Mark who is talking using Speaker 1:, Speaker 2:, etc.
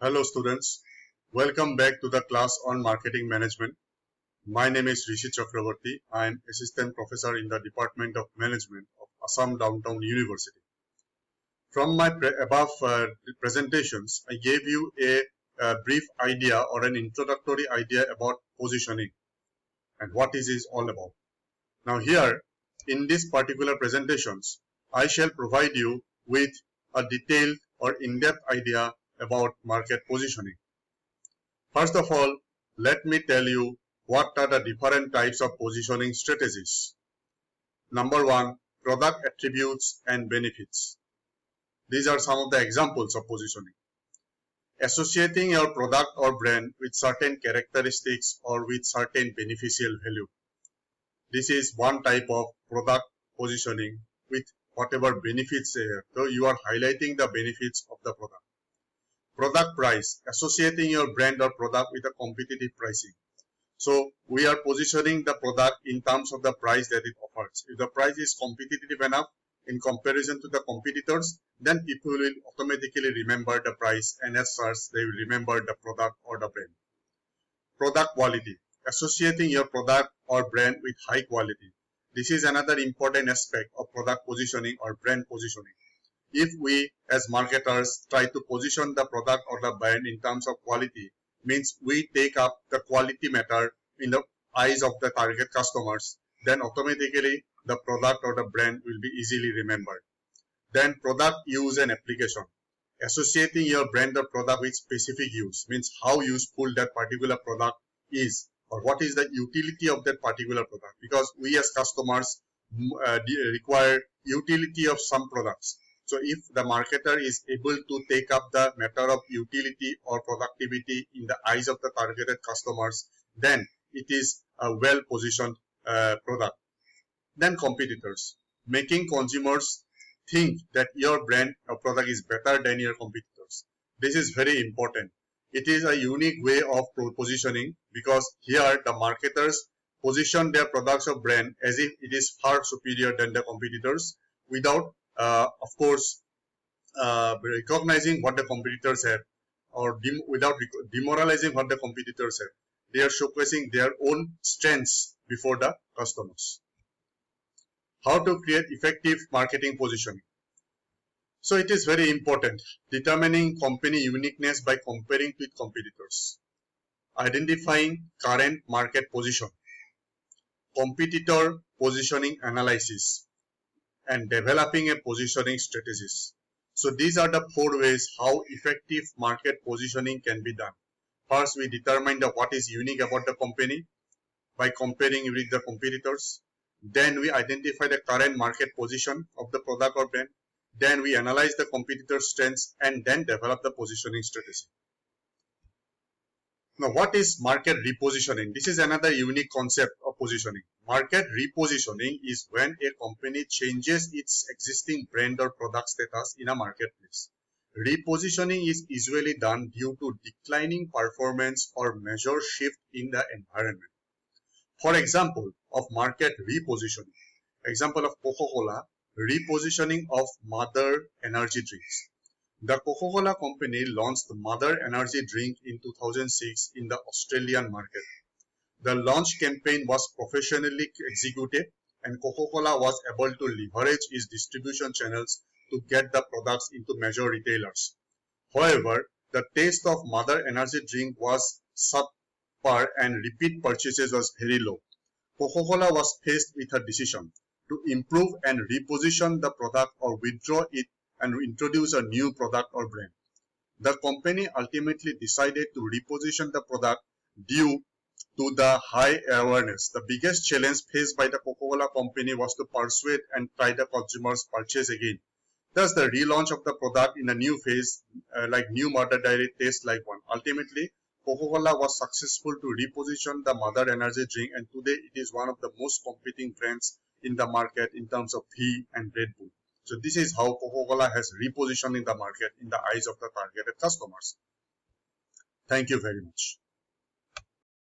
Speaker 1: Hello students, welcome back to the class on marketing management. My name is Rishi Chakravarti. I am assistant professor in the Department of Management of Assam Downtown University. From my above presentations, I gave you a brief idea or an introductory idea about positioning and what is it all about. Now here in this particular presentations, I shall provide you with a detailed or in-depth idea about market positioning. First of all, let me tell you what are the different types of positioning strategies. Number one, product attributes and benefits. These are some of the examples of positioning. Associating your product or brand with certain characteristics or with certain beneficial value. This is one type of product positioning with whatever benefits they have. So you are highlighting the benefits of the product. Product price, associating your brand or product with a competitive pricing. So we are positioning the product in terms of the price that it offers. If the price is competitive enough in comparison to the competitors, then people will automatically remember the price, and as such they will remember the product or the brand. Product quality, associating your product or brand with high quality. This is another important aspect of product positioning or brand positioning. If we as marketers try to position the product or the brand in terms of quality, means we take up the quality matter in the eyes of the target customers, then automatically the product or the brand will be easily remembered. Then product use and application. Associating your brand or product with specific use, means how useful that particular product is or what is the utility of that particular product, because we as customers require utility of some products. So if the marketer is able to take up the matter of utility or productivity in the eyes of the targeted customers, then it is a well positioned product. Then competitors, making consumers think that your brand or product is better than your competitors. This is very important. It is a unique way of positioning, because here the marketers position their products or brand as if it is far superior than the competitors without of course recognizing what the competitors have, or without demoralizing what the competitors have. They are showcasing their own strengths before the customers. How to create effective marketing positioning? So it is very important. Determining company uniqueness by comparing with competitors. Identifying current market position. Competitor positioning analysis. And developing a positioning strategies. So these are the 4 ways how effective market positioning can be done. First, we determine what is unique about the company by comparing with the competitors. Then we identify the current market position of the product or brand. Then we analyze the competitor's strengths and then develop the positioning strategy. Now, what is market repositioning? This is another unique concept of positioning. Market repositioning is when a company changes its existing brand or product status in a marketplace. Repositioning is usually done due to declining performance or major shift in the environment. For example of market repositioning, example of Coca-Cola, repositioning of Mother energy drinks. The Coca-Cola company launched the Mother energy drink in 2006 in the Australian market. The launch campaign was professionally executed, and Coca-Cola was able to leverage its distribution channels to get the products into major retailers. However, the taste of Mother energy drink was subpar and repeat purchases was very low. Coca-Cola was faced with a decision to improve and reposition the product or withdraw it and introduce a new product or brand. The company ultimately decided to reposition the product due to the high awareness. The biggest challenge faced by the Coca-Cola company was to persuade and try the consumers' purchase again. Thus, the relaunch of the product in a new phase, like new Mother Dairy, tastes like one. Ultimately, Coca-Cola was successful to reposition the Mother energy drink, and today it is one of the most competing brands in the market in terms of tea and Red Bull. So this is how Coca-Cola has repositioned in the market in the eyes of the targeted customers. Thank you very much.